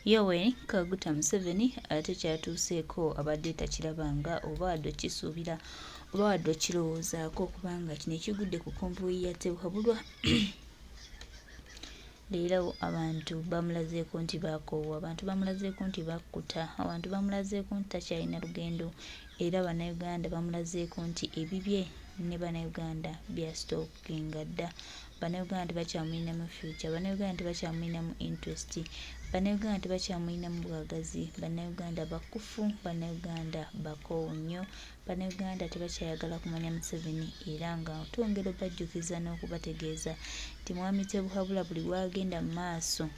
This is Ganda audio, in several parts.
Yoweri Kaguta Museveni ate kyatuuseeko abadde takirabanga oba addo kisuubira oba addo kirowoozaako okubanga kino ekigudde ku konvoyi ya Tebuhabulwa leero abantu bamulazeeko nti baakoowa, abantu bamulazeeko nti bakkuta, abantu bamulazeeko nti takyalina lugendo era bannayuganda bamulazeeko nti ebibye ne bannayuganda byasitookinga dda. Bannayuganda tebakyamulinamu future, bannayuganda tebakyamulinamu interest, bannayuganda tebakyamulinamu bwagazi, bannayuganda bakufu, bannayuganda bakoowu nnyo, bannayuganda tebakyayagala kumanya Museveni era nga twongera obajjukiza n'okubategeeza nti mwami Tebuhabulwa buli wagenda mu maaso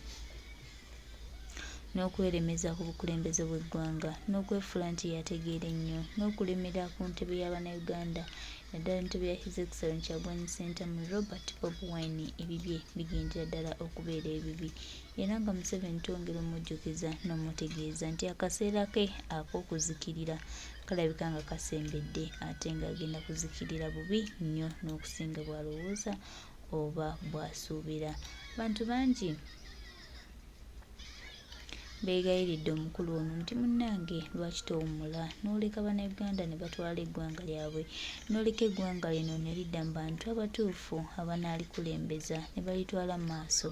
n'okweremeza ku bukulembeze bw'eggwanga n'okwefuula nti yategeera ennyo n'okulemera ku ntebe y'Abannayuganda naddala ntebe ya His Excellency Kyagulanyi Ssentamu Robert Bobi Wine ebibye bigendera ddala okubeera ebibi era nga Museveni twongera omujjukiza n'omutegeeza nti akaseera ke ak'okuzikirira kalabika nga kasembedde ate ng'agenda kuzikirira bubi nnyo n'okusinga bw'alowooza oba bw'asuubira. Bantu bangi beegayiridde omukulu ono nti munnange lwaki towummula n'oleka bannayuganda ne batwala eggwanga lyabwe n'oleka eggwanga lino ne lidda mu bantu abatuufu abanalikulembeza ne balitwala mu maaso.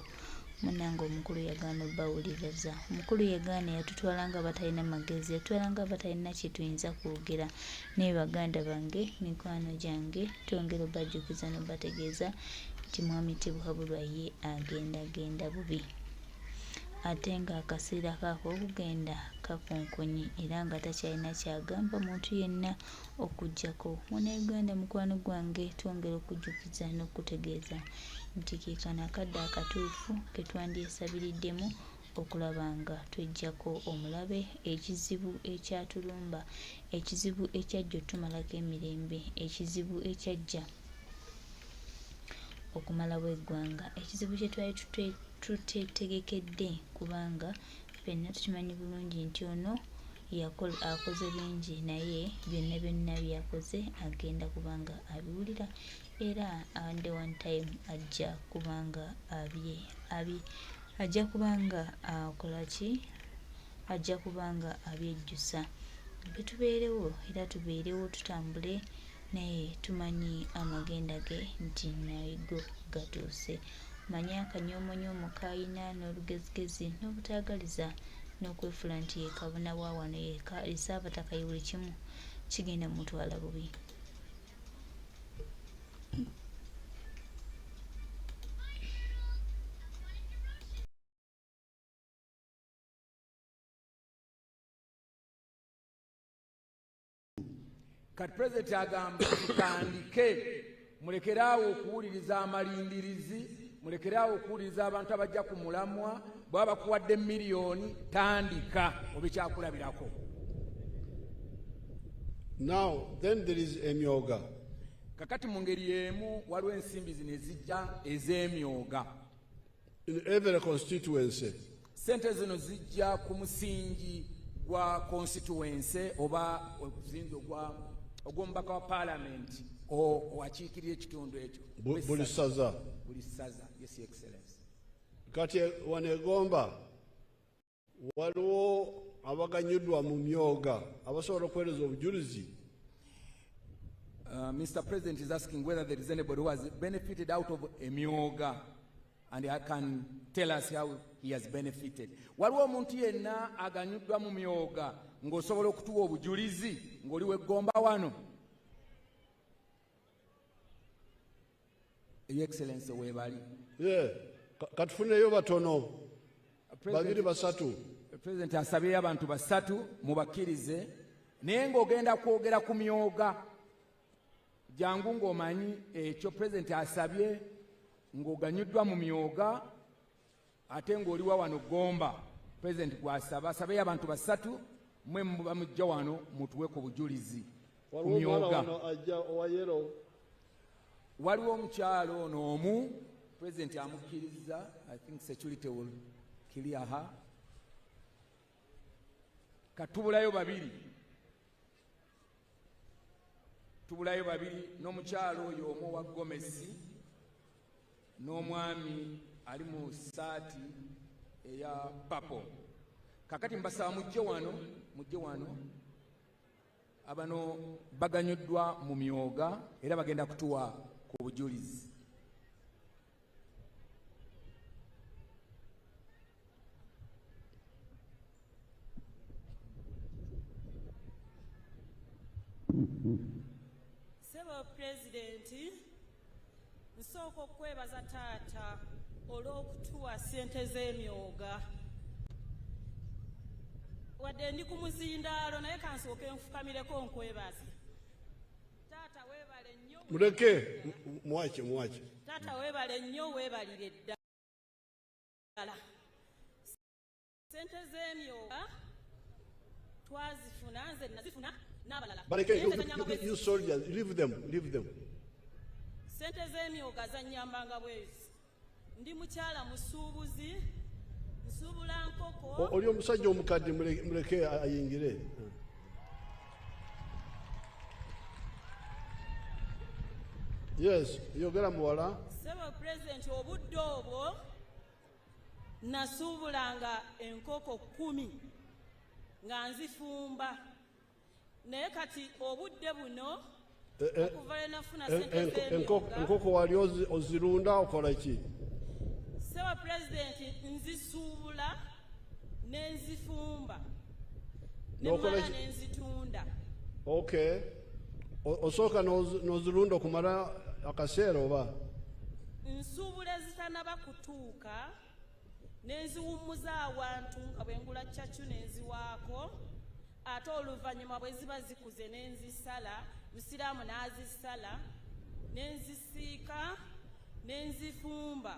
Munnange omukulu yagaana obbawuliriza, omukulu yagaana yatutwala nga batalina magezi, yatutwala nga batalina kye tuyinza kwogera. Naye baganda bange, mikwano gyange, twongera obbajjukiza n'obbategeeza nti mwami Tebuhabulwa ye agenda bubi ate ng'akaseera kaako okugenda kakonkonye era nga takyalina kyagamba muntu yenna okuggyako. Munnayuganda mukwano gwange, twongera okujjukiza n'okutegeeza nti ke kano akadde akatuufu ke twandyesabiriddemu okulaba nga tweggyako omulabe ekizibu ekyatulumba, ekizibu ekyajja otumalako emirembe, ekizibu ekyajja okumalawo eggwanga, ekizibu kye twali tutetegekedde kubanga ffenna tukimanyi bulungi nti ono akoze bingi naye byonna byonna byakoze agenda kubanga abiwulira era and one time ajja kubanga ajja kubanga akola ki, ajja kubanga abyejjusa. Betubeerewo era tubeerewo tutambule naye tumanyi amagenda ge nti nago gatuuse. Manyi akanyoomonyoomo k'ayina n'olugezigezi n'obutaagaliza n'okwefuula nti ye kabona wa wano esaabataka ye buli kimu kigenda mutwala bubi. Kati Pulezidenti agamba tutandike, mulekeraawo okuwuliriza amalindirizi, mulekeraawo okuwuliriza abantu abajja ku mulamwa, bw'aba bakuwadde miliyoni tandika obe kyakulabirako. Now then there is emyoga. Kakati mu ngeri y'emu waliwo ensimbi zino ezijja ez'emyoga. In every constituency. Sente zino zijja ku musingi gwa constituency oba omusingi ogw'omubaka wa parliament owakiikirira ekitundu ekyo. Buli ssaza. Buli ssaza, yes excellence. Kati wanegomba waliwo abaganyuddwa mu myoga abasobola okuweereza obujulizi. Mr. President is asking whether there is anybody who has benefited out of a myoga and he can tell us how he has benefited. Waliwo omuntu yenna aganyuddwa mu myoga ng'osobola okutuwa obujulizi ng'oli weggomba wano? Your Excellency weebali. Yeah. Katufuneyo batono. Babiri basatu. President asabye abantu basatu mubakkirize naye ng'ogenda kwogera ku myoga jangu ng'omanyi ekyo President asabye ng'oganyuddwa mu myoga ate ng'oliwa wano Gomba. President gwasaba asabye abantu basatu mwe muba mujja wano mutuwe ku bujulizi ku myoga. Waliwo omukyalo ono omu President amukkiriza. I think security will clear her. Katubulayo babiri. Tubulayo babiri n'omukyalo oyo omu wa Gomesi n'omwami ali mu saati eya papo. kakati mbasaba mujje wano abano baganyuddwa mu myoga era bagenda kutuwa ku bujulizi. Sebo President, nsooka okwebaza taata olw'okutuwa ssente z'emyoga. Wadde ndi ku muzindaalo naye kansooke nfukamireko nkwebaze. Taata weebale nnyo. Muleke mwache. Taata weebale nnyo weebalire ddala. Ssente z'emyoga twazifuna, nze nazifuna n'abalala. But again, you soldiers, leave them. Sente z'emyoga zannyambanga bwezi. Ndi mukyala musuubuzi, nsuubula nkoko. Oli omusajja omukadde muleke ayingire. Yes, yogera muwala. Sebo President, obudde obwo nasuubulanga enkoko 10 nga nzifumba. Naye kati obudde buno okuva nafuna ssente z'emyoga. Enkoko wali ozirunda okola ki? Sebo President, nzisuubula n'enzifumba nemala n'enzitunda. Okay. Osooka n'ozirunda okumala akaseera oba? Nsuubula ezitannaba kutuuka n'enziwummuza awantu nga bwengula ccacu n'enziwaako, ate oluvannyuma bwe ziba zikuze n'enzisala, musiraamu n'azisala, n'enzisiika, n'enzifumba.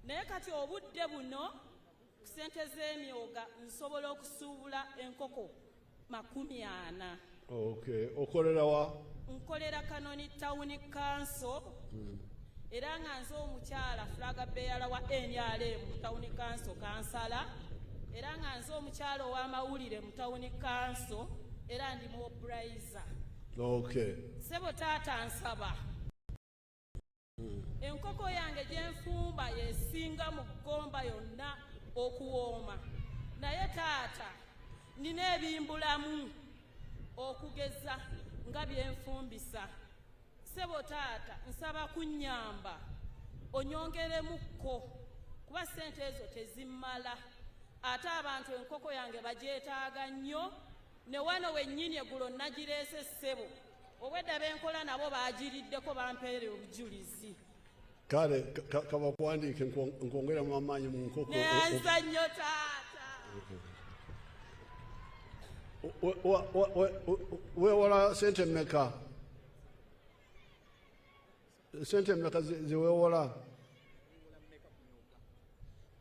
Naye kati obudde buno ku ssente z'emyoga nsobola okusuubula enkoko 40. Okay. Okolera wa? Nkolera Kanoni Town Council. Era nga nze omukyala flaga bearer wa NRM mu Town Council kansala. Era nga nze omukyala ow'amawulire mu Town Council. Era ndi mu Obraiza. Okay. Sebo taata nsaba. Enkoko yange gyenfumba yesinga mu ggomba yonna okuwooma. Naye taata nina ebimbulamu okugeza nga byenfumbisa. Sebo taata nsaba kunnyamba onyongeremukko kuba ssente ezo tezimmala. Ate abantu enkoko yange bagyetaaga nnyo, ne wano wennyini eggulo nagireese ssebo. Obwedda benkola nabo baagiriddeko bampeere obujulizi. Kale kabakuwandiike nkwongeramu amaanyi mu nkoko. Neyanza nnyo taata. Weewola ssente mmeka? Ssente mmeka ziweewola?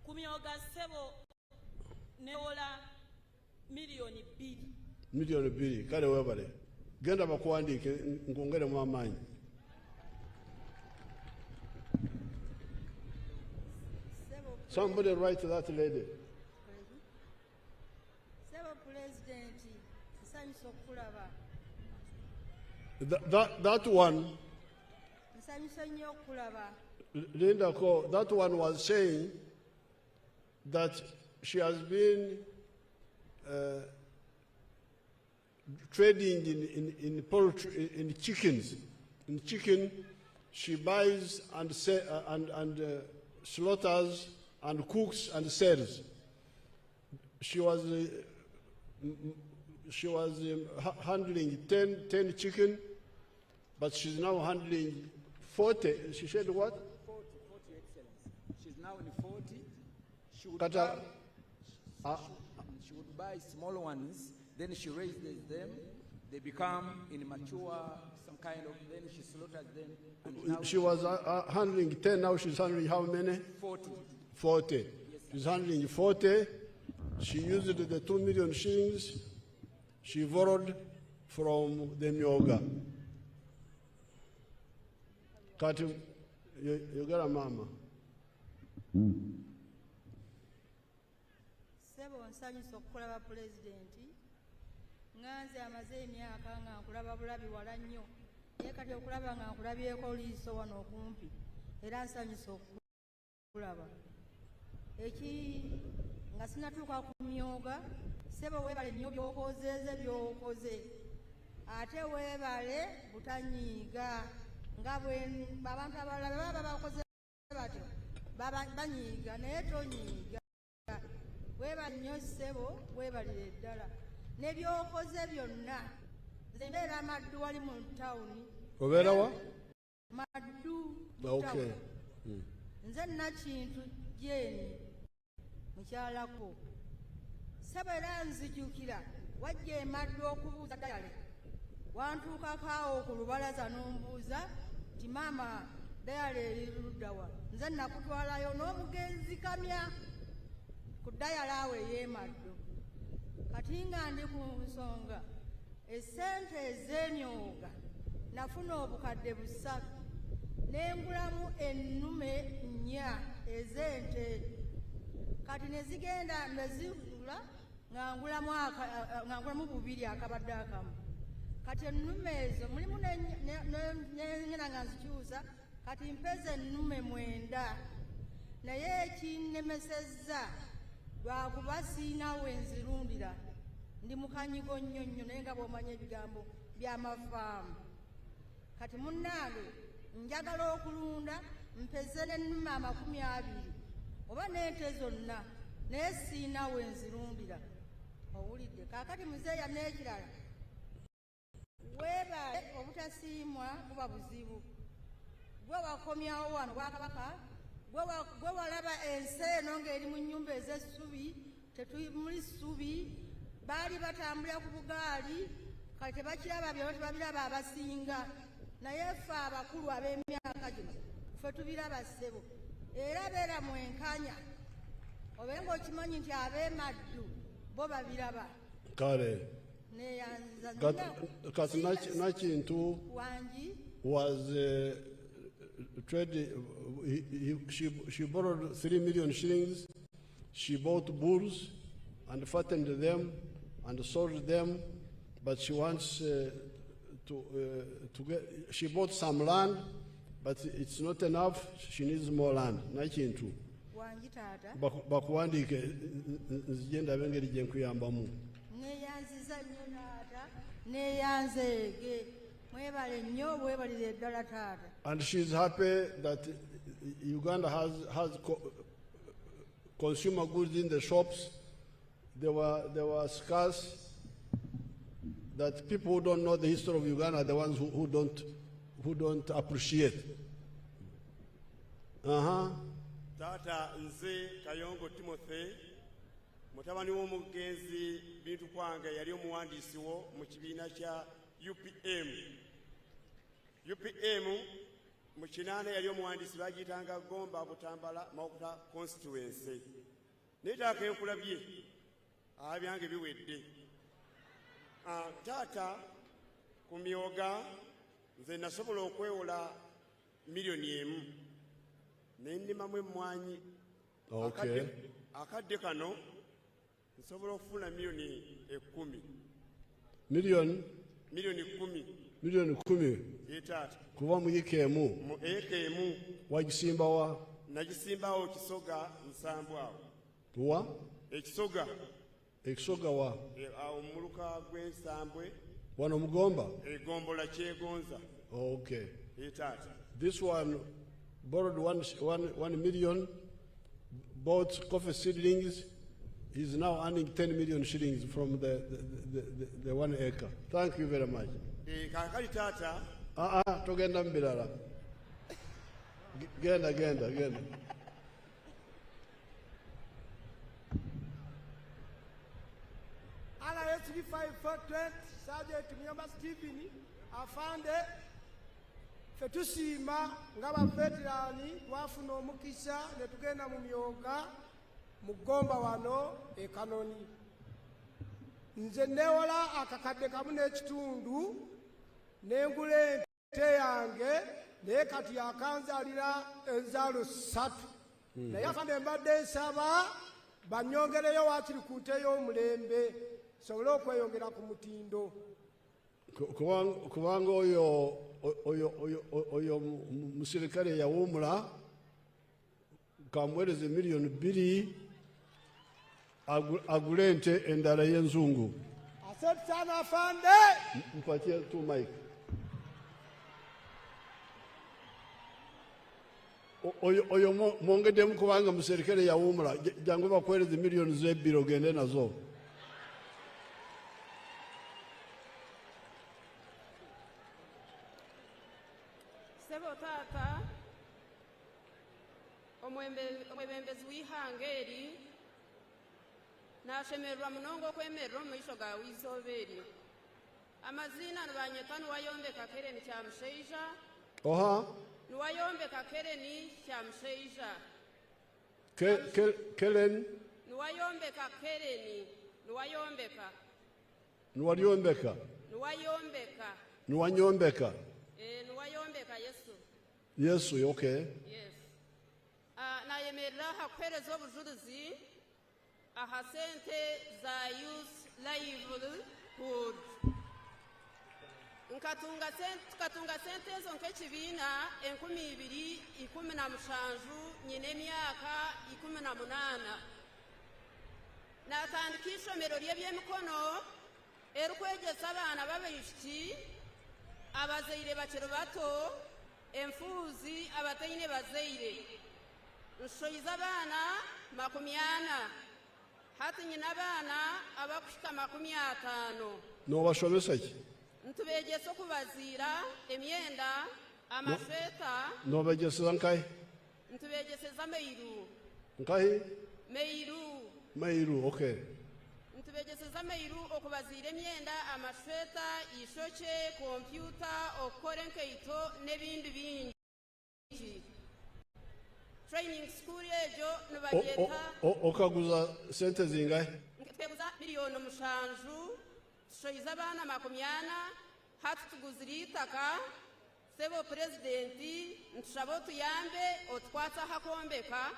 Ku myoga ssebo newola miliyoni 2. Miliyoni 2. Kale weebale. Genda bakuwandiike nkwongeremu amaanyi. Somebody write to that lady. Sebo President, nsanyusa okulaba. That one, Nsanyusa nnyo okulaba. Linda Ko, that one was saying that she has been trading in poultry, in chickens. In chicken, she buys and slaughters and cooks and sells. She was handling 10 chicken, but she's now handling 40. She said what? 40, Excellency. She's now in 40. She would, she would buy small ones, then she raises them. They become immature, some kind of, then she slaughters them. And now she was handling 10, now she's handling how many? 40. 40. Yes, She's handling 40. She used the 2 million shillings she borrowed from the myoga. Kati, you got a mama. Sebo nsanyusa okulaba Pulezidenti. Nganze amaze emyaka nga nkulaba bulabi wala nnyo. Naye kati okulaba nga nkulabyeko liiso wano okumpi. Era nsanyusa okulaba. nga sinatuuka ku myoga. Ssebo weebale nnyo by'okozeeze by'okoze, ate weebale butanyiiga nga abantu abalala baba bakoze batyo banyiiga naye tonyiiga. Weebale nnyo ssebo, weebalire ddala ne by'okoze byonna. Nze mbeera Maddu wali mu tawuni. Obeera wa? Maddu. Okay. Nze Nakintu Jeeni mukyalako. Ssebo era nzijukira wajja e Maddu okubuuza Dayale, wantuukako awo ku lubalaza n'ombuuza nti maama Dayale eri ludda wa? Nze nakutwalayo n'omugenzi kamya ku Dayale awo ey'e Maddu. Kati nga ndi ku nsonga essente ez'emyoga nafuna obukadde 3 n'engulamu ennume 4 ez'ente. Kati ne zigenda ne zigula nga ngulamu 2 akabadde akamu. Kati ennume ezo mulimu nenyina nga nzikyusa, kati mpeza ennume 9. Naye ekinnemesezza lwakuba siina wenzirundira, ndi mukanyigo nnyo nnyo naye nga bw'omanya ebigambo by'amafaamu. Kati munnange njagala okulunda mpeze n'ennume 20 oba n'ente zonna, naye siina wenzirundira. Owulidde? Kaakati muzeeya n'ekirala, weebale obutasiimwa buba buzibu. Gwe wakomyawo wano Bwakabaka, gwe walaba ensi eno ng'eri mu nnyumba ez'essubi, tetuli ssubi, baali batambulira ku bugaali, kati tebakiraba byabo, tebabiraba abasinga. Naye ffe abakulu ab'emyaka gino ffe tubiraba ssebo, era beera mwenkanya obe ng'okimanyi nti ab'e Maddu bo babiraba. Kale. Kati Nakintu was she borrowed 3 million shillings. She bought bulls and fattened them and sold them, but she wants to get. She bought some land, but it's not enough. She needs more land. Nakintu. Bakuwandiike nzigenda bengeri gye nkuyambamu. Neyanziza nnyo taata, neyanzeege. Mwebale nnyo, weebalire ddala taata. And she's happy that Uganda has consumer goods in the shops. They were scarce. That people who don't know the history of Uganda are the ones who don't appreciate. Tata nze Kayongo Timothy mutabani w'omugenzi Bintu Kwange yali omuwandiisi wo mu kibiina kya UPM. UPM mu kinaana yali omuwandiisi bagiyitanga Gomba Butambala Mawukuta constituency. Naye taata enkulabye abyange biwedde. Taata ku myoga nze nasobola okwewola miliyoni 1 n'endimamu emmwanyi. Okay. Akadde kano nsobola okufuna miliyoni 10. Miliyoni 10. Miliyoni 10. Taata. Kuva mu eka emu. Mu eka emu. Wagisimbawa? Nagisimbawo Kisoga Nsambwawo. Wa? Ekisoga. Ekisoga wa? Awo muluka gw'Ensambwe. Wano Mugomba? Egombola Kyegonza. Okay. Taata. This one borrowed 1 million, bought coffee seedlings. He's now earning 10 million shillings from the 1 acre. Thank you very much. Kakali taata. Togenda mbirala. Genda. RSB 5420 Sergeant Muyamba Stephen afande fetusiima nga baveterani twafuna omukisa ne tugenda mu myoga mu Gomba wano e Kanoni. Nze newola akakadde kamu n'ekitundu n'engula ente yange naye kati yakanzalira enzaalo 3. Naye afande mbadde nsaba banyongereyo waakiri ku nte y'omulembe sobole okweyongera ku mutindo. Kubanga oyo musirikale yawumula kamuweereze miliyoni 2 agule ente endala y'enzungu. Asante sana afande. Mpatie tu mic. Oyo mwongedemu kubanga mu serikale yawumula jangu bakwereze milioni z'ebbiri ogende nazo. Sebo tata omwebembezi w'ihanga eri nashemererwa munonga okwemerera omwisho ga w'izooba eryo. Amazina nibanyeta Niwayombeka Kereni Kyamushaija. Oha. Niwayombeka Kereni Kyamushaija. Kelen. Niwayombeka Kereni. Niwayombeka. Niwayombeka. Niwayombeka. Niwanyombeka. Niwayombeka Yesu. Yesu, okay. Yes. Nayemerera hakuhereza obujulizi aha sente za youth livelihood. Tukatunga sente ezo nk'ekibiina 2017 nyina emyaka 18. Natandika ishomero ly'ebyemikono erikwegyesa abaana b'abaishiki abazaire bakiri bato enfuuzi abataine bazaire nshoiza abaana 40 hati nyina abaana abakushika 50. Nobashomesa ki? Ntubegyesa okubaziira emyenda amashweta. Nobegyesa nkahi? Ntubegyeseza meiru. Nkahi? Meiru, okay. Ntubegyeseza meiru okubaziira emyenda amashweta ishoke kompyuta okukora enkaito n'ebindi bingi. Training school ejo nibagyeta okaguza sente zingahe? Nketeguza miliyoni 7 tushoiza abaana 40 hati tuguzira itaka. Sebo presidenti ntushaba otuyambe otwatsa hakombeka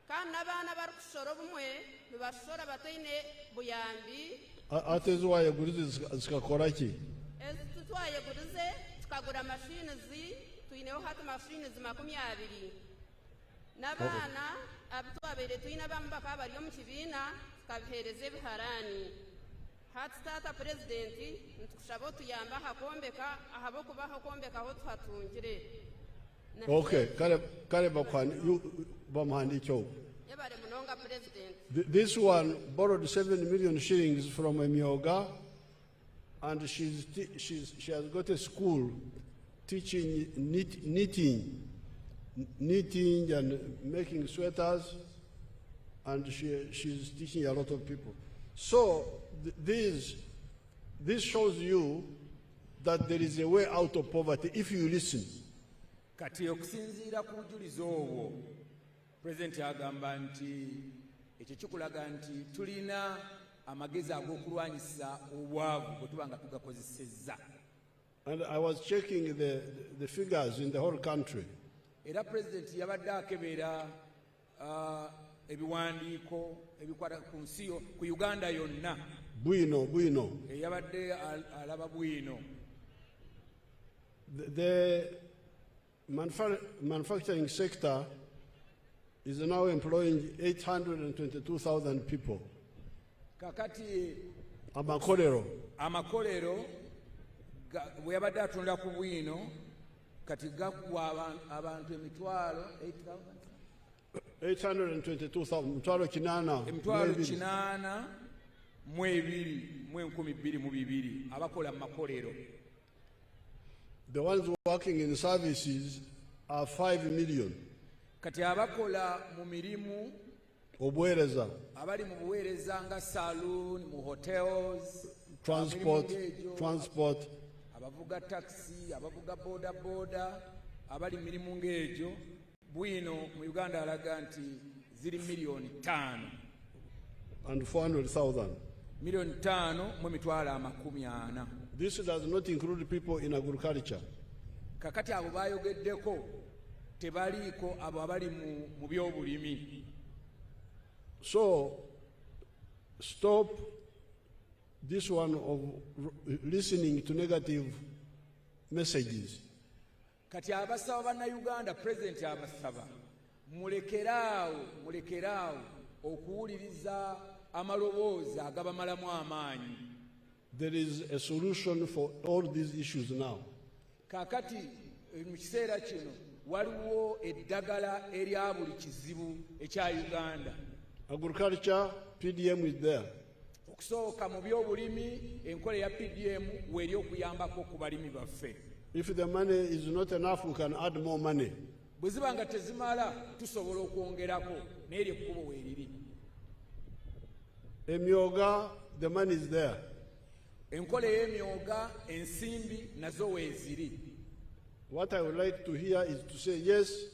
kandi n'abaana bari kushora obumwe nibashora bataine buyambi. Ate ziwayegurize zikakora ki? Ezi tutwayegurize tukagura mashinizi tuineho hati mashinizi 20 n'abaana abitwabaire tuine abamu bakaba bari omu kibiina tukabihereza ebiharani. Hati tata presidenti ntukushaba otuyambe hakombeka ahabwokuba hakombeka aho tuhatungire. Okay, kare bamuhandikyo. Yebare munonga president. This one borrowed 7 million shillings from Emyoga, and she has got a school teaching knitting and making sweaters, and she's teaching a lot of people. So this shows you that there is a way out of poverty if you listen. Kati okusinziira ku bujulizi obwo President agamba nti ekyo kikulaga nti tulina amagezi ag'okulwanyisa obwavu bwe tuba nga tugakozesezza. And I was checking the figures in the whole country. Era President yabadde akebera ebiwandiiko ebikwata ku nsi ku Uganda yonna. Bwino. Yabadde alaba bwino. The manufacturing sector is now employing 822,000 people. Kakati amakolero bwe yabadde atunda ku bwino kati gakuwa abantu emitwalo 822,000 8 2,222 abakola mu makolero. The ones working in services are 5 million. Kati abakola mu mirimu obuweereza abali mu buweereza nga saloon, mu hotels, transport, abavuga taxi, abavuga boda, abali mirimu ng'egyo bwino mu Uganda alaga nti ziri milioni 5 and 400,000. Milioni 5 mu mitwalo 40. This does not include people in agriculture. Kakati abo bayogeddeko tebaliiko abo abali mu byobulimi. So stop this one of listening to negative messages. Kati abasaba bannayuganda President abasaba mulekeraawo okuwuliriza amaloboozi agabamalamu amaanyi. There is a solution for all these issues now. Kaakati mu kiseera kino waliwo eddagala erya buli kizibu ekya Uganda. Agriculture, PDM is there. Okusooka mu by'obulimi enkola ya PDM weri okuyambako ku balimi baffe. If the money is not enough, we can add more money. Bwe ziba nga tezimala tusobola okwongerako n'eryo ekkubo weeriri. Emyoga, the money is there. Enkola y'emyoga ensimbi nazo weeziri. What I would like to hear is to say, yes,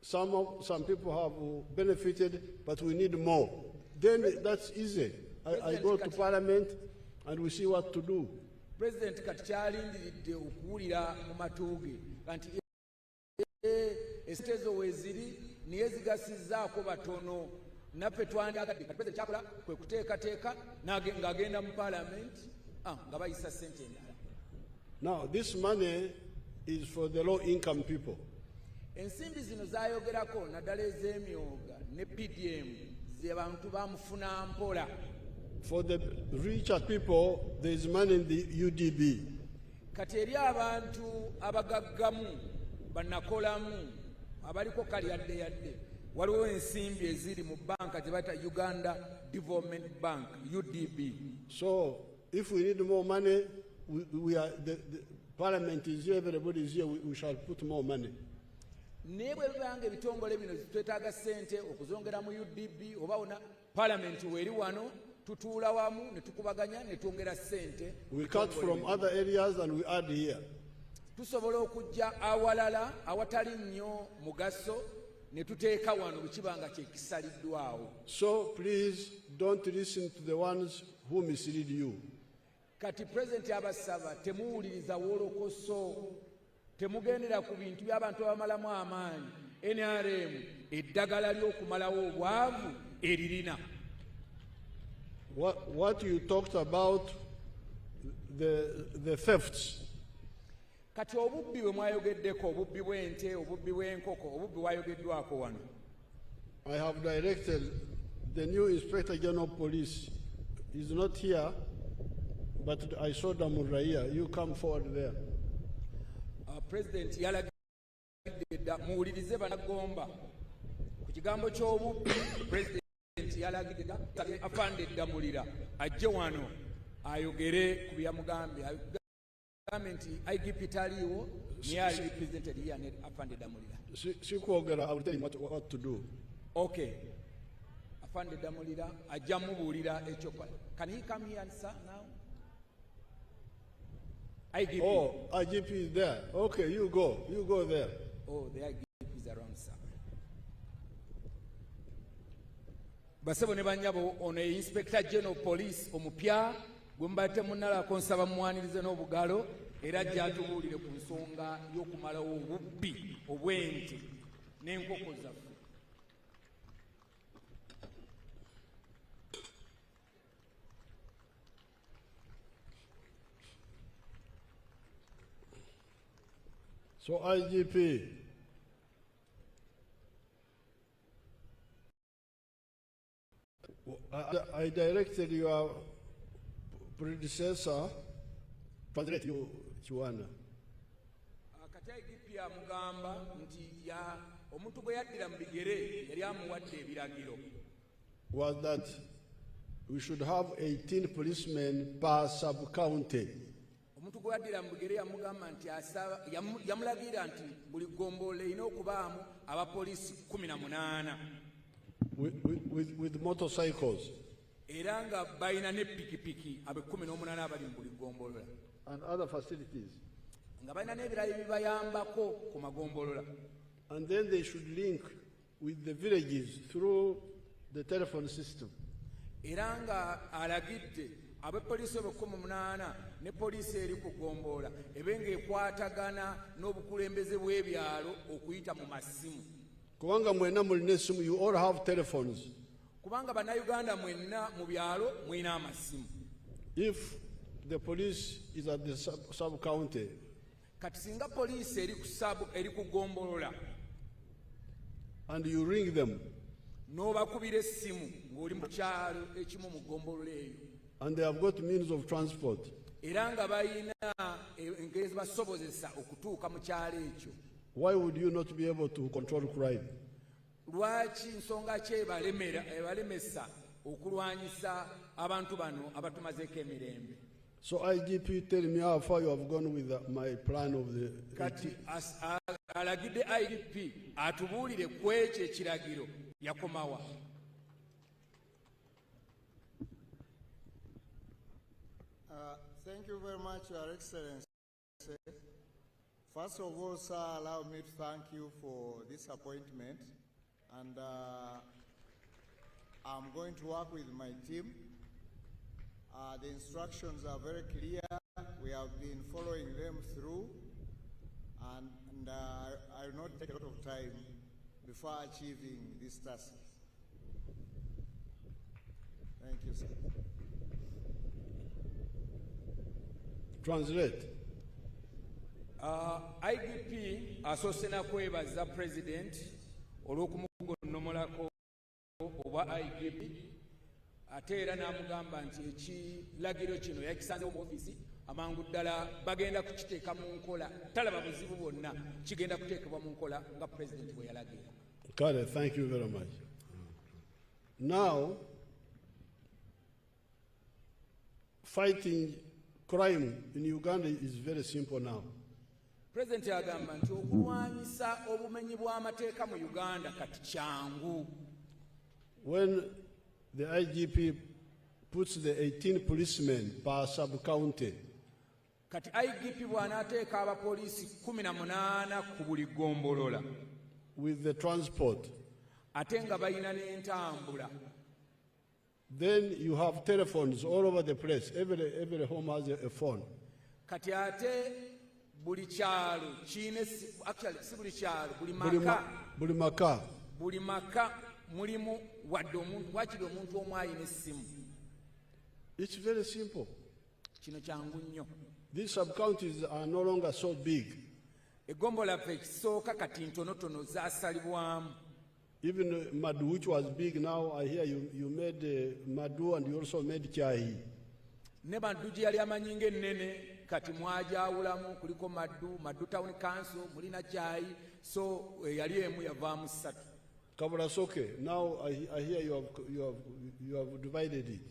some people have benefited, but we need more. Then that's easy. I go to Parliament and we see what to do. President kati kyalindiridde okuwulira mu matuuge nti esente ezo weeziri niye zigasizzaako batono. Naffe twandigadde kati President kyakola kwe kuteekateeka ng'agenda mu Parliament nga bayisa ssente endala. Now, this money is for the low-income people. Ensimbi zino zaayogerako naddala ez'emyoga ne PDM ze bantu bamufuna mpola. For the richer people, there is money in the UDB. Kati eri abantu abagaggamu bannakolamu abaliko kalyadde waliwo ensimbi eziri mu banka gye bayita Uganda Development Bank, UDB. So if we need more money, the Parliament is here, everybody is here, we shall put more money. Naye bwe bibanga ebitongole bino twetaaga ssente okuzongera mu UDB oba wona Parliament weri wano tutuula wamu ne tukubaganya ne twongera ssente. We cut from other areas and we add here. Tusobola okujja awalala awatali nnyo mugaso ne tuteeka wano bwe kibanga kyekisaliddwawo. So please don't listen to the ones who mislead you. Kati President abasaba temuwuliriza wolokoso, temugendera ku bintu by'abantu abamalamu amaanyi. NRM eddagala ly'okumalawo obwavu eririna. What you talked about, the thefts. Kati obubbi bwe mwayogeddeko, obubbi bw'ente, obubbi bw'enkoko, obubbi bwayogeddwako wano. I have directed the new Inspector General of Police. He's not here, but I saw Damuraia. You come forward there. President yalagidde muwulirize Banagomba ku kigambo ky'obubbi. President yalagidde Afande Damulira ajje wano ayogere ku byamugambye. Government IGP taliwo niye ali represented here ne Afande Damulira. Sikwogera, I will tell him what to do. Okay. Afande Damulira ajja mubuulira ekyokola. Can he come here sir now? IGP. Oh, IGP is there. Okay, you go there. Oh, the IGP is around, sir. Basebo ne banyabo ono Inspector General Police omupya gwe mbatte munnalako nsaba mwanirize n'obugalo era ajja atubuulire ku nsonga y'okumalawo obubbi obw'ente n'enkoko zaffe. So IGP, I directed your predecessor, Padret Chiwana. Kati IGP amugamba nti omuntu bwe yaddira mu bigere yali amuwadde ebiragiro. Was that we should have 18 policemen per sub-county. Omuntu gwe yaddira mu bigere yamugamba nti yamulagira nti buli ggombolola erina okubaamu abapoliisi 18 with motorcycles era nga balina ne pikipiki abe 18 abali mu buli ggombolola and other facilities, nga balina n'ebirala ebibayambako ku magombolola. and then they should link with the villages through the telephone system. Era nga alagidde abapoliisi abo 18 ne poliisi eri ku ggombola ebe ng'ekwatagana n'obukulembeze bw'ebyalo okuyita mu masimu. Kubanga mwena mulina esimu, you all have telephones. Kubanga bannayuganda mwenna mu byalo mwina amasimu. If the police is at the sub-county, kati singa poliisi eri ku ggombolola and you ring them, n'obakubira essimu ng'oli mu kyalo ekimu mu ggombolola eyo. And they have got means of transport. Era nga balina engeri zibasobozesa okutuuka mu kyalo ekyo. Why would you not be able to control crime? Lwaki nsonga ki ebalemesa okulwanyisa abantu bano abatumazeeko emirembe? So IGP, tell me how far you have gone with my plan of the... Kati alagidde IGP atubuulire ku ekyo ekiragiro yakomawa. Thank you very much, Your Excellency. First of all, sir, allow me to thank you for this appointment. And I'm going to work with my team. The instructions are very clear. We have been following them through. And I will not take a lot of time before achieving this task. Thank you, sir. Translate. IGP asoose na kwebaza President olw'okumugonnomolako oba IGP ate era n'amugamba nti ekiragiro kino yakisanzewo mu ofiisi amangu ddala bagenda kukiteeka mu nkola talaba buzibu bwonna kigenda kuteekebwa mu nkola nga President bwe yalagira. Kale, thank you very much. Now, fighting crime in Uganda is very simple now. President agamba nti okulwanyisa obumenyi bw'amateeka mu Uganda kati kyangu. When the IGP puts the 18 policemen per sub-county, kati IGP bw'anaateeka abapoliisi 18 ku buli ggombolola with the transport, ate nga balina n'entambula, then you have telephones all over the place. Every home has a phone. Kati ate buli kyalo kiine, actually si buli kyalo, buli maka mulimu wadde omuntu wakiri omuntu omu alina essimu. It's very simple. Kino kyangu nnyo. These sub-counties are no longer so big. Eggombola laffe ekisooka kati ntonotono zaasalibwamu. Even Madu, which was big, now I hear you made Madu and you also made Chai. Ne Madu gye yali amanyi ng'ennene kati mwajawulamu, kuliko Madu Town Council, mulina Chai, so yali emu yavaamu 3. Kabulasoke, now I hear you have divided it.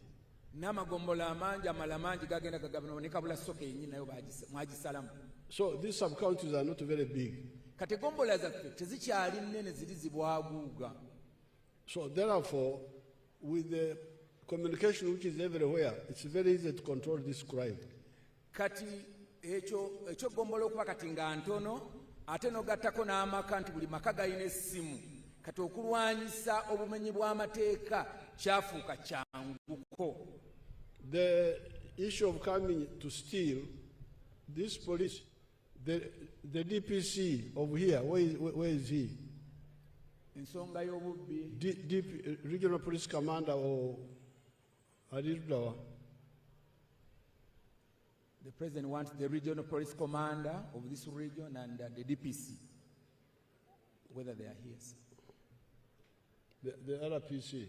N'amagombola amangi amala mangi gagenda gagabana ne Kabulasoke yennyini nayo mwagisalamu. So these sub-counties are not very big. Kati eggombola zaffe tezikyali nnene ziri zibwaguuga. So therefore, with the communication which is everywhere, it's very easy to control this crime. Kati ekyo eggombola okuba kati nga ntono ate n'ogattako n'amaka nti buli maka galina essimu. Kati okulwanyisa obumenyi bw'amateeka kyafuuka kyanguko. The issue of coming to steal, this police, the DPC over here, where is he? Ensonga y'obubbi. Regional Police Commander or Adildawa? The President wants the Regional Police Commander of this region and the DPC, whether they are here. The RPC.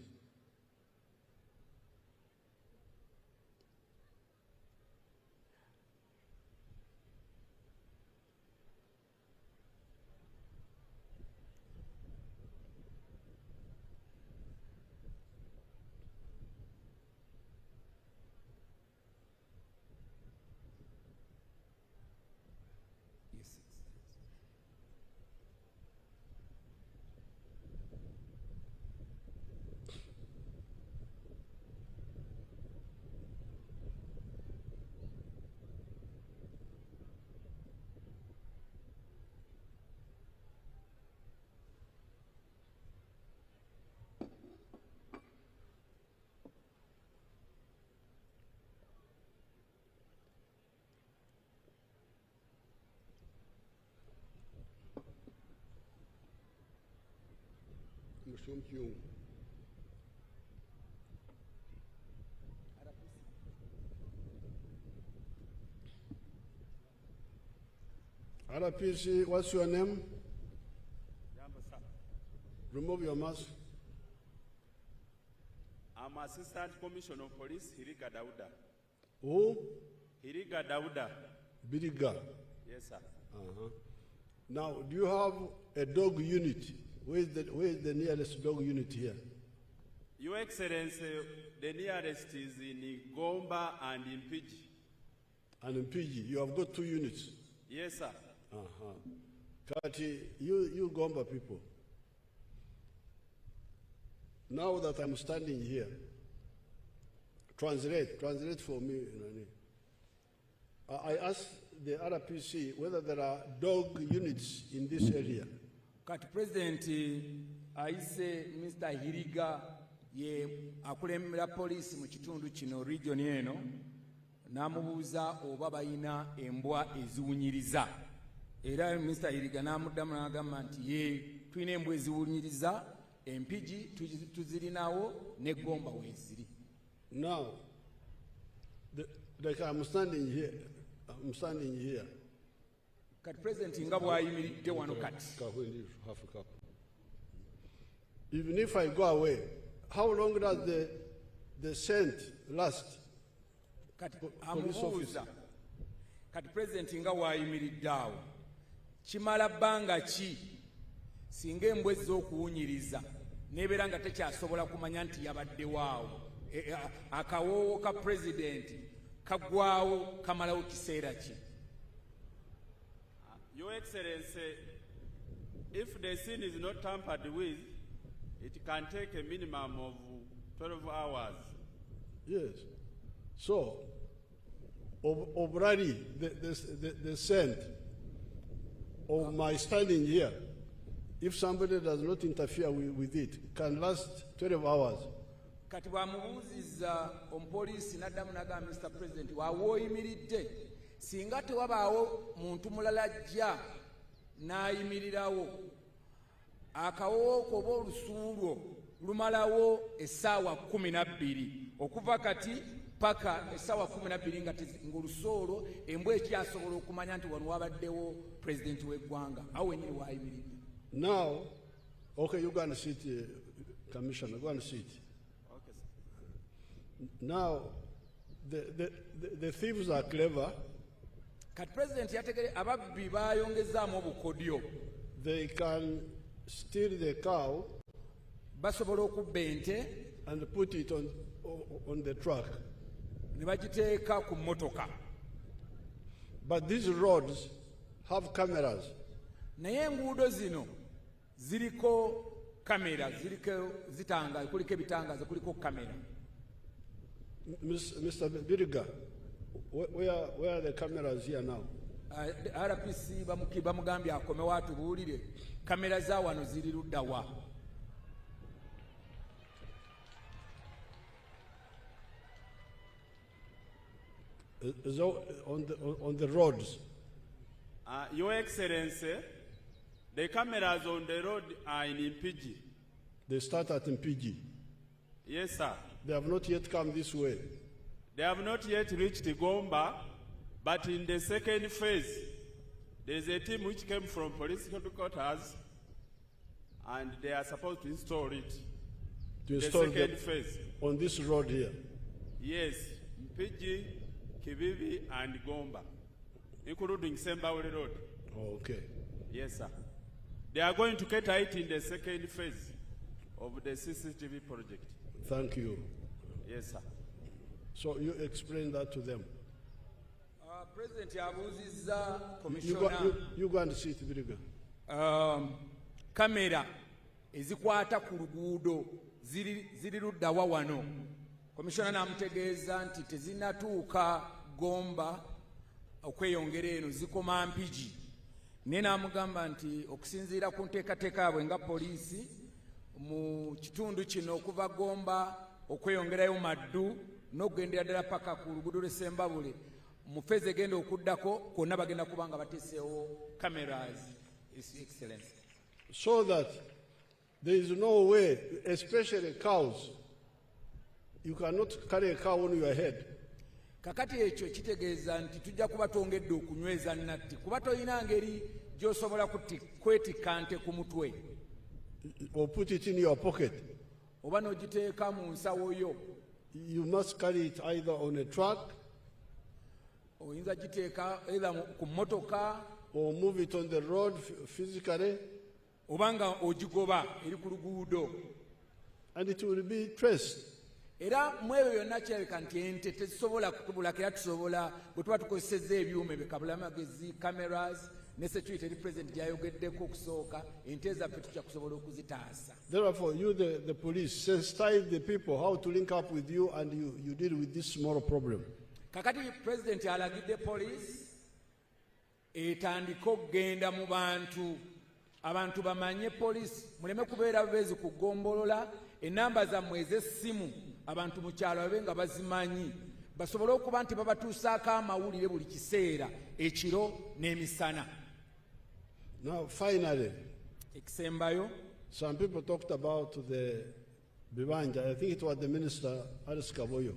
RPC, what's your name? Remove your mask. I'm Assistant Commissioner of Police, Hiriga Dauda. Who? Hiriga Dauda. Biriga. Yes, sir. Now, do you have a dog unit? Where is the nearest dog unit here? Your Excellency, the nearest is in Gomba and in Piji. And in PG, you have got 2 units? Yes, sir. Kati, you Gomba people. Now that I'm standing here, translate for me. I asked the RPC whether there are dog units in this area. Kati President aise Mr. Hiriga ye akulembera police mu kitundu kino region eno namubuuza oba bayina embwa eziwunyiriza era Mr. Hiriga namuddamu n'agamba nti ye tulina embwa eziwunyiriza empigi tuzirinawo ne Gomba weeziri. Now, like I'm standing here. Kati President nga bw'ayimiridde wano kati. Even if I go away, how long does the scent last? Kati amubuuza. Kati President nga bw'ayimiridde awo. Kimala bbanga ki singa embwa ez'okuwunyiriza n'ebeera nga tekyasobola kumanya nti yabaddewo awo. Akawoowo ka President kagwawo kamalawo kiseera ki? Your Excellency, if the scene is not tampered with, it can take a minimum of 12 hours. Yes. So, already the scent of my standing here, if somebody does not interfere with it, can last 12 hours. Kati bw'amubuuzizza omupoliisi n'addamu n'agamba Mr. President waawooyimiridde singa tewabaawo muntu mulala ajja n'ayimirirawo akawoowo oba olusuulwo lumalawo essaawa 12 okuva kati paka essaawa 12 ng'olusoolo embwa ekyasobola okumanya nti wano wabaddewo President w'eggwanga awo wenyini waayimiridde. Now, okay, you go and sit, Commissioner, go and sit. Now, the thieves are clever. Kati President yategere ababbi baayongezaamu obukodyo. They can steal the cow basobola okubba ente and put it on the truck. Ne bagiteeka ku mmotoka. But these roads have cameras. Naye enguudo zino ziriko kamera, kuliko ebitangaaza, kuliko kamera. Mr. Biriga, where are the cameras here now? RPC bamugambye akomewo atubuulire kamera za wano ziri ludda wa? On the roads. Your Excellency, the cameras on the road are in Mpigi. They start at Mpigi. Yes, sir. They have not yet come this way. They have not yet reached Gomba, but in the second phase, there is a team which came from police headquarters, and they are supposed to install it. To install the second phase. On this road here? Yes, Mpigi, Kibibi, and Gomba, including Sembawele Road. Oh, okay. Yes, sir. They are going to cater it in the second phase of the CCTV project. Thank you. Yes, sir. So you explain that to them. President yabuuzizza Commissioner. You go and sit, Biriga. Kamera ezikwata ku luguudo ziri luddawa wano. Commissioner n'amutegeeza nti tezinnatuuka Gomba okweyongera eno zikoma Mpigi. Naye n'amugamba nti okusinziira ku nteekateeka yaabwe nga poliisi mu kitundu kino okuva Gomba okweyongerayo Maddu n'okugendera ddala paka ku luguudo lw'e Sembabule mu feezi egenda okuddako kwonna bagenda kuba nga bateeseewo cameras. His Excellency. So that there is no way, especially cows, you cannot carry a cow on your head. Kakati ekyo kitegeeza nti tujja kuba twongedde okunyweza nnatti kuba toyina ngeri gy'osobola kwetikka nte ku mutwe. Or put it in your pocket. oba n'ogiteeka mu nsawo yo. You must carry it either on a truck Oyinza giteeka either ku mmotoka or move it on the road physically, oba nga ogigoba eri ku luguudo. and it will be traced. Era mu ebyo byonna kirabika nti ente tezisobola kutubulako, era tusobola bwe tuba tukozesezza ebyuma ebikabulamagezi, cameras ne security eri president gyayogeddeko okusooka, ente zaffe tujja kusobola okuzitaasa. Therefore, you, the police, sensitize the people how to link up with you, and you deal with this small problem. Kakati president alagidde police etandika okugenda mu bantu, abantu bamanye police, muleme kubeera beezi kugombolola, enamba zammwe ez'essimu abantu mu kyalo babe nga bazimanyi, basobole okuba nti babatuusaako amawulire buli kiseera, ekiro n'emisana. Now, finally, Ekisembayo, some people talked about the Bibanja. I think it was the minister, Alice Kaboyo.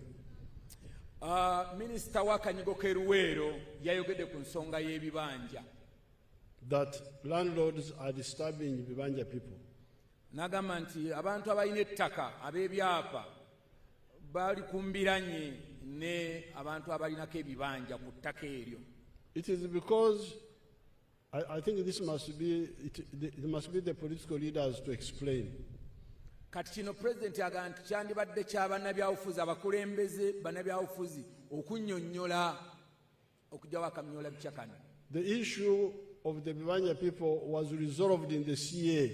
Minisita wa Kanyigo Keruwero yayogedde ku nsonga y'ebibanja. That landlords are disturbing Bibanja people. N'agamba nti abantu abalina ettaka ab'ebyapa bali kumbiranye ne abantu abalinako ebibanja ku ttaka eryo. It is because I think this must be it must be the political leaders to explain. Kati kino president agamba nti kyandibadde ky'abannabyabufuzi, abakulembeze bannabyabufuzi okunnyonnyola okugyawo akamyola bikyakano. The issue of the Bibanja people was resolved in the CA.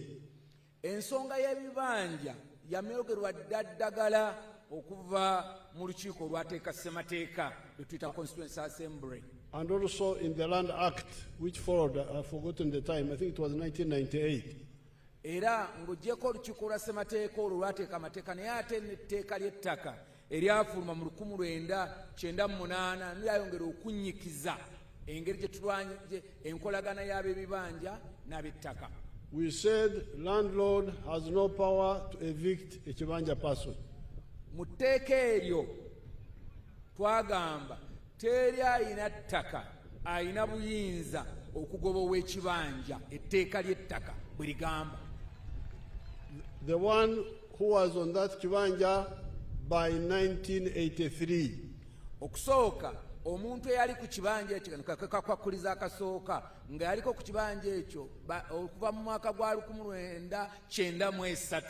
Ensonga y'ebibanja yameogerwa ddala okuva mu lukiiko olwateeka ssemateeka lwe tuyita Constituency Assembly. And also in the Land Act, which followed, I've forgotten the time, I think it was 1998. Era ng'oggyeko olukiiko lwa ssemateeka olwo lwateeka amateeka, naye ate n'etteeka ly'ettaka eryafuluma mu 1998 lyayongera okunnyikiza engeri gye tulwanye enkolagana y'ab'ebibanja n'ab'ettaka. We said landlord has no power to evict a Kibanja person. Mu tteeka eryo twagamba teri ayina ttaka ayina buyinza okugoba ow'ekibanja, etteeka ly'ettaka bwe ligamba. The one who was on that Kibanja by 1983. Okusooka omuntu eyali ku kibanja ekyo kakwakuliza akasooka nga yaliko ku kibanja ekyo okuva mu mwaka gwa 1993.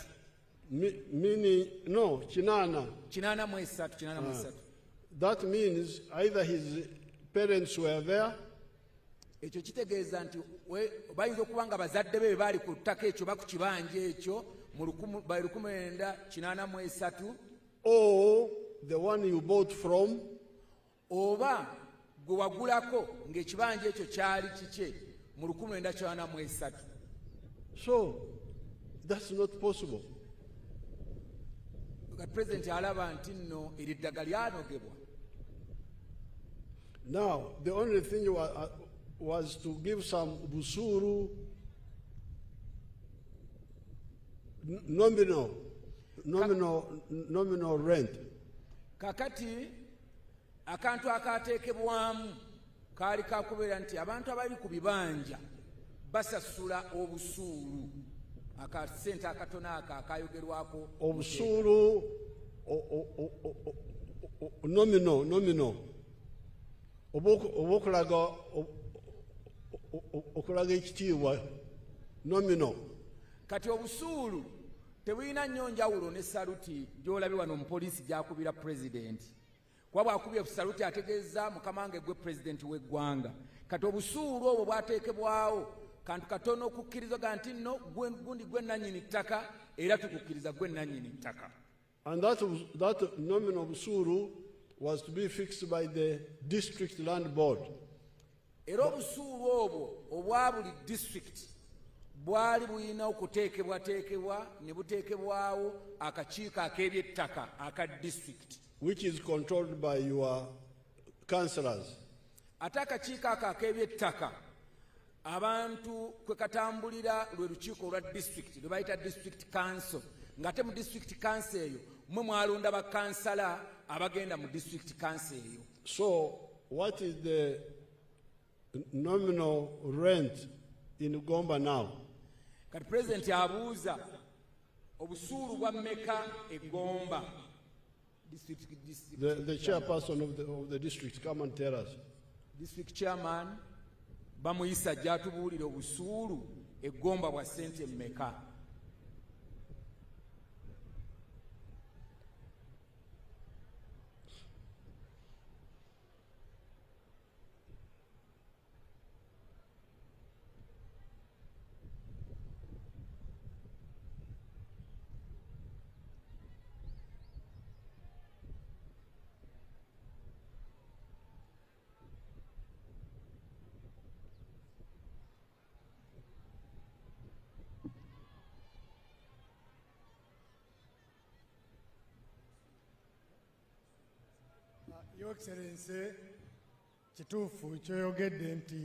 Meaning, no, Chinana. 83. That means either his parents were there, ekyo kitegeeza nti bayinza okuba nga bazadde be baali ku ttaka ekyo ba ku kibanja ekyo mu 1983, or the one you bought from, oba gwe wagulako ng'ekibanja ekyo kyali kikye mu 1983. So that's not possible. President alaba nti nno eriddaga lyanogebwa. Now, the only thing was to give some busuru, nominal rent. Kakati akantu akateekebwamu kaali kakubeera nti abantu abali ku bibanja basasula obusuulu, akasente akatono ako akayogerwako. Obusuulu nominal okulaga ekitiibwa nominal. Kati obusuulu tebulina nnyo njawulo ne saluti gy'olabye wano omupoliisi gy'akubira pulezidenti. Kuba bw'akubye saluti ategeeza mukama wange gwe pulezidenti w'eggwanga. Kati obusuulu obwo bwateekebwawo kantu katono okukkiriza nti nno gundi gwe nannyini ttaka era tukukkiriza gwe nannyini ttaka. And that nominal busuru was to be fixed by the district land board. Era obusuulu obwo obwa buli district bwali bulina okuteekebwateekebwa ne buteekebwawo akakiiko ak'ebyettaka aka district, which is controlled by your councillors. Ate akakiiko ako ak'ebyettaka abantu kwe katambulira lwe lukiiko olwa district lwe bayita district council, ng'ate mu district council eyo mwe mwalonda bakansala abagenda mu district council eyo. So what is the nominal rent in Gomba now? Kati president abuuza obusuulu bwa mmeka eggomba The chairperson of the district, come and tell us. district chairman bamuyisa ajja atubuulira obusuulu eggomba bwa ssente mmeka. Your Excellency, kituufu kyoyogedde nti